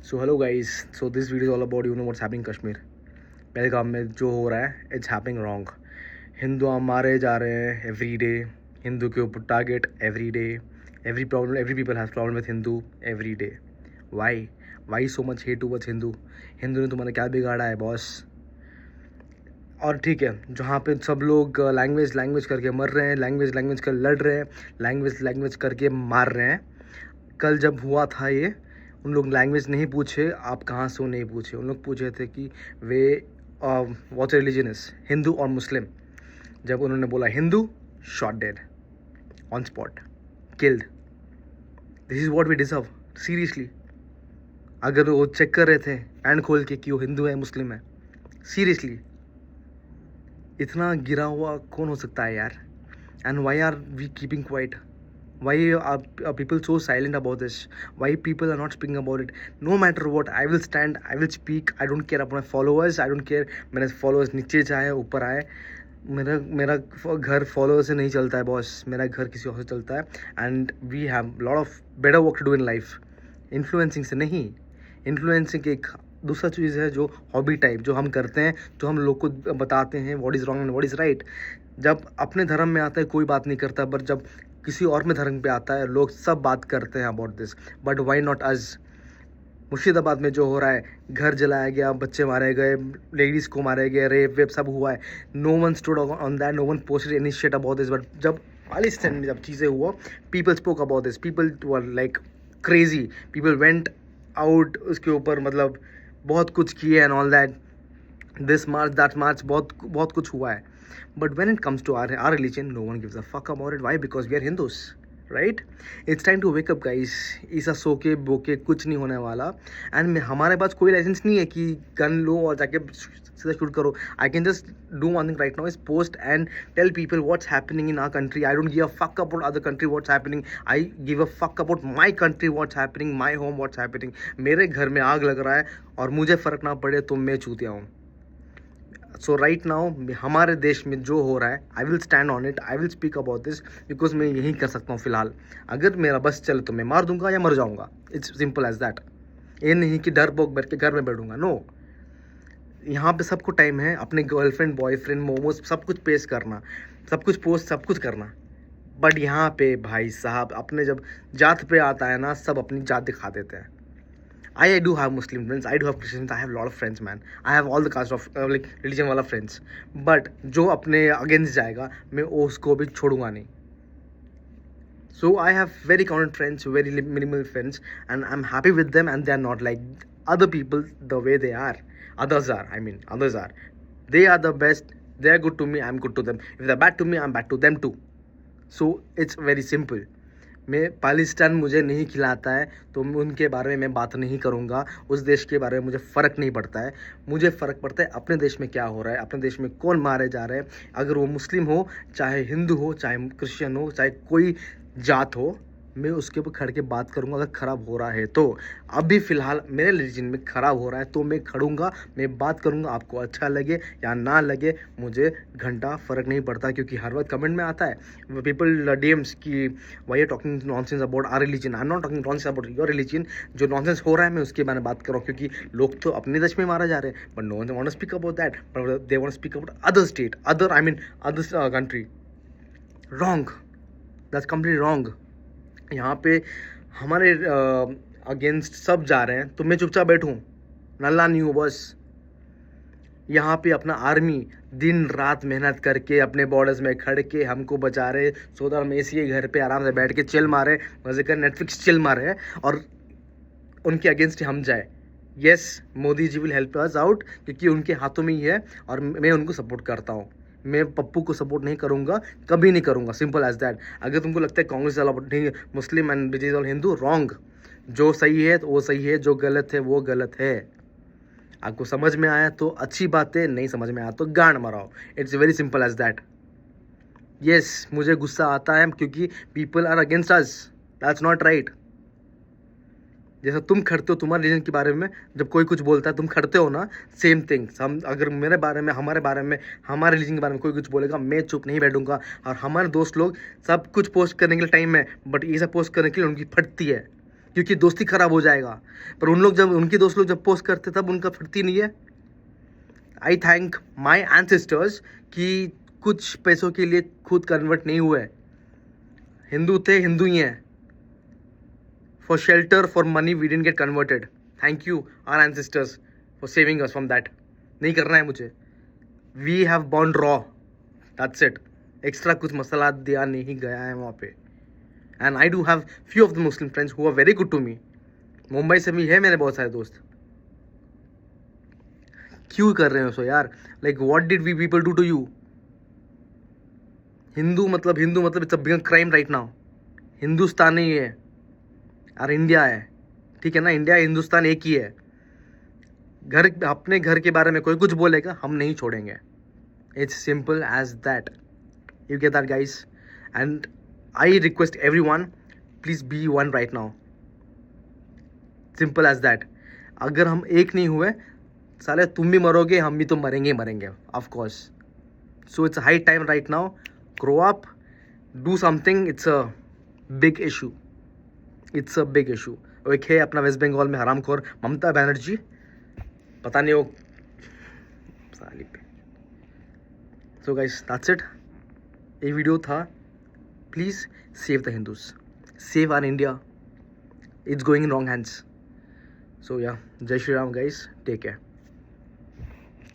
So hello guys, so this video all about what's happening Kashmir. Pahalgam में जो हो रहा है इट्स हैपनिंग रॉन्ग। हिंदू मारे जा रहे हैं एवरी डे, हिंदू के ऊपर target every day, every problem, every people has problem with Hindu every day. Why so much hate towards Hindu? Hindu ने तुम्हारा क्या बिगाड़ा है बॉस? और ठीक है, जहाँ पे सब लोग लैंग्वेज करके मर रहे हैं, लैंग्वेज कर लड़ रहे हैं, लैंग्वेज करके मार रहे हैं। कल जब हुआ था ये, उन लोग लैंग्वेज नहीं पूछे आप कहाँ से हो, नहीं पूछे। उन लोग पूछे थे कि वे व्हाट रिलीजन इज, हिंदू और मुस्लिम। जब उन्होंने बोला Hindu, shot dead on spot, killed. This is what we deserve seriously. अगर वो चेक कर रहे थे पैंट खोल के कि वो हिंदू है मुस्लिम है, सीरियसली इतना गिरा हुआ कौन हो सकता है यार? And why are we keeping quiet? Why are people so silent about this? Why people are not speaking about it? No matter what, I will stand, I will speak. I don't care about my followers. I don't care मेरे followers नीचे जाए ऊपर आए। मेरा घर follower से नहीं चलता है बॉस, मेरा घर किसी और से चलता है। And we have lot of better work to do in life. Influencing से नहीं, इन्फ्लुएंसिंग एक दूसरा चीज़ है जो हॉबी टाइप जो हम करते हैं, जो हम लोग को बताते हैं what is wrong and what is right. जब अपने धर्म में आता है कोई बात नहीं करता, बट जब किसी और में धर्म पे आता है लोग सब बात करते हैं about this. But why not us? Murshidabad में जो हो रहा है, घर जलाया गया, बच्चे मारे गए, लेडीज़ को मारे गए, रेप वेप सब हुआ है। No one stood on that, no one posted any shit about this. But जब पाकिस्तान में जब चीज़ें हुआ, people spoke about this, people were like crazy, people went out उसके ऊपर, मतलब बहुत कुछ किए and all that, this march that march, बहुत कुछ हुआ है। But when it comes to our religion, no one gives a fuck about it. Why? Because we are Hindus, right? It's time to wake up, guys. ऐसा सो के बोके कुछ नहीं होने वाला। एंड हमारे पास कोई लाइसेंस नहीं है कि गन लो और जाके सीधा शूट करो। I can just do one thing right now, is post and tell people what's happening in our country. I don't give a fuck about other country what's happening. I give a fuck about my country what's happening, my home what's happening. मेरे घर में आग लग रहा है और मुझे फ़र्क ना पड़े तो मैं चूतिया हूँ। सो राइट नाउ हमारे देश में जो हो रहा है, I will stand on it, I will speak about this, because मैं यही कर सकता हूँ फिलहाल। अगर मेरा बस चले तो मैं मार दूंगा या मर जाऊंगा। It's simple as that. ये नहीं कि डर बोक बैठ के घर में बैठूंगा, नो। यहाँ पे सबको टाइम है अपने गर्लफ्रेंड, बॉयफ्रेंड, मोमोज सब कुछ पेश करना, सब कुछ पोस्ट, सब कुछ करना। बट यहाँ पे भाई साहब अपने जब जात पे आता है ना, सब अपनी जात दिखा देते हैं। I do have Muslim friends, I do have Christians, I have a lot of friends, man. I have all the caste of like religion वाला friends. But जो अपने against जाएगा, मैं उसको भी छोड़ूंगा नहीं. So I have very common friends, very minimal friends, and I'm happy with them. And they're not like other people the way they are. Others are. Others are. They are the best. They're good to me. I'm good to them. If they're bad to me, I'm bad to them too. So it's very simple. मैं पाकिस्तान मुझे नहीं खिलाता है तो उनके बारे में मैं बात नहीं करूँगा। उस देश के बारे में मुझे फ़र्क नहीं पड़ता है। मुझे फ़र्क पड़ता है अपने देश में क्या हो रहा है, अपने देश में कौन मारे जा रहे हैं। अगर वो मुस्लिम हो, चाहे हिंदू हो, चाहे क्रिश्चियन हो, चाहे कोई जात हो, मैं उसके ऊपर खड़ के बात करूँगा। अगर ख़राब हो रहा है तो अभी फ़िलहाल मेरे रिलीजन में ख़राब हो रहा है तो मैं खड़ूँगा, मैं बात करूँगा। आपको अच्छा लगे या ना लगे मुझे घंटा फ़र्क नहीं पड़ता, क्योंकि हर वक्त कमेंट में आता है पीपल डीएम्स कि why are talking nonsense about our religion. I am not talking nonsense about your religion. जो नॉनसेंस हो रहा है मैं उसके बारे में बात कर रहा हूँ, क्योंकि लोग तो अपने देश में मारा जा रहे हैं, but no one want to speak about that, but they want to speak about other state, other country. Wrong, that's completely wrong. यहाँ पे हमारे अगेंस्ट सब जा रहे हैं तो मैं चुपचाप बैठूँ? नल्ला नहीं हूँ बस। यहाँ पे अपना आर्मी दिन रात मेहनत करके अपने बॉर्डर्स में खड़ के हमको बचा रहे, सो दैट हम इसी घर पे आराम से बैठ के चिल मारे, मजे कर नेटफ्लिक्स चिल मारे हैं, और उनके अगेंस्ट हम जाए। Yes, Modi ji will help us out, क्योंकि उनके हाथों में ही है और मैं उनको सपोर्ट करता हूँ। मैं पप्पू को सपोर्ट नहीं करूँगा, कभी नहीं करूँगा, सिंपल एज दैट। अगर तुमको लगता है कांग्रेस वाला नहीं, मुस्लिम एंड बीजेपी वाला हिंदू, रॉन्ग। जो सही है तो वो सही है, जो गलत है वो गलत है। आपको समझ में आया तो अच्छी बात है, नहीं समझ में आया तो गांड मराओ। It's very simple as that. Yes, मुझे गुस्सा आता है क्योंकि people are against us, that's not right. जैसा तुम खड़ते हो तुम्हारे रिलीजन के बारे में, जब कोई कुछ बोलता है तुम खड़ते हो ना, सेम थिंग्स हम अगर मेरे बारे में, हमारे बारे में, हमारे रिलीजन के बारे में कोई कुछ बोलेगा, मैं चुप नहीं बैठूंगा। और हमारे दोस्त लोग सब कुछ पोस्ट करने के लिए टाइम है, बट ये सब पोस्ट करने के लिए उनकी फटती है। क्योंकि दोस्ती खराब हो जाएगा। पर उन लोग जब उनके दोस्त लोग जब पोस्ट करते तब उनका फिरती नहीं है। आई थैंक माई एंसेस्टर्स कि कुछ पैसों के लिए खुद कन्वर्ट नहीं हुए। हिंदू थे, हिंदू ही हैं। For shelter, for money we didn't get converted. Thank you our ancestors for saving us from that. नहीं करना है मुझे। We have born raw, that's it. Extra कुछ मसाला दिया नहीं गया है वहाँ पे। And I do have few of the Muslim friends who are very good to me. Mumbai से भी है मेरे बहुत सारे दोस्त। क्यों कर रहे हो सो यार? Like what did we people do to you? Hindu मतलब it's a big crime right now. Hindustan नहीं है और इंडिया है, ठीक है ना? इंडिया हिंदुस्तान एक ही है। घर, अपने घर के बारे में कोई कुछ बोलेगा, हम नहीं छोड़ेंगे। It's simple as that. You get that guys? And I request everyone, please be one right now. Simple as that. अगर हम एक नहीं हुए, साले तुम भी मरोगे, हम भी तो मरेंगे ही मरेंगे, of course. So it's high time right now, grow up, do something. It's a big issue, it's a big issue. एक है अपना वेस्ट बंगाल में हरामखोर ममता बनर्जी, पता नहीं वो साली पे। सो गाइस दैट्स इट, ये वीडियो था। Please save the Hindus, save our India, it's going in wrong hands. So yeah, Jai Shri Ram guys, take care.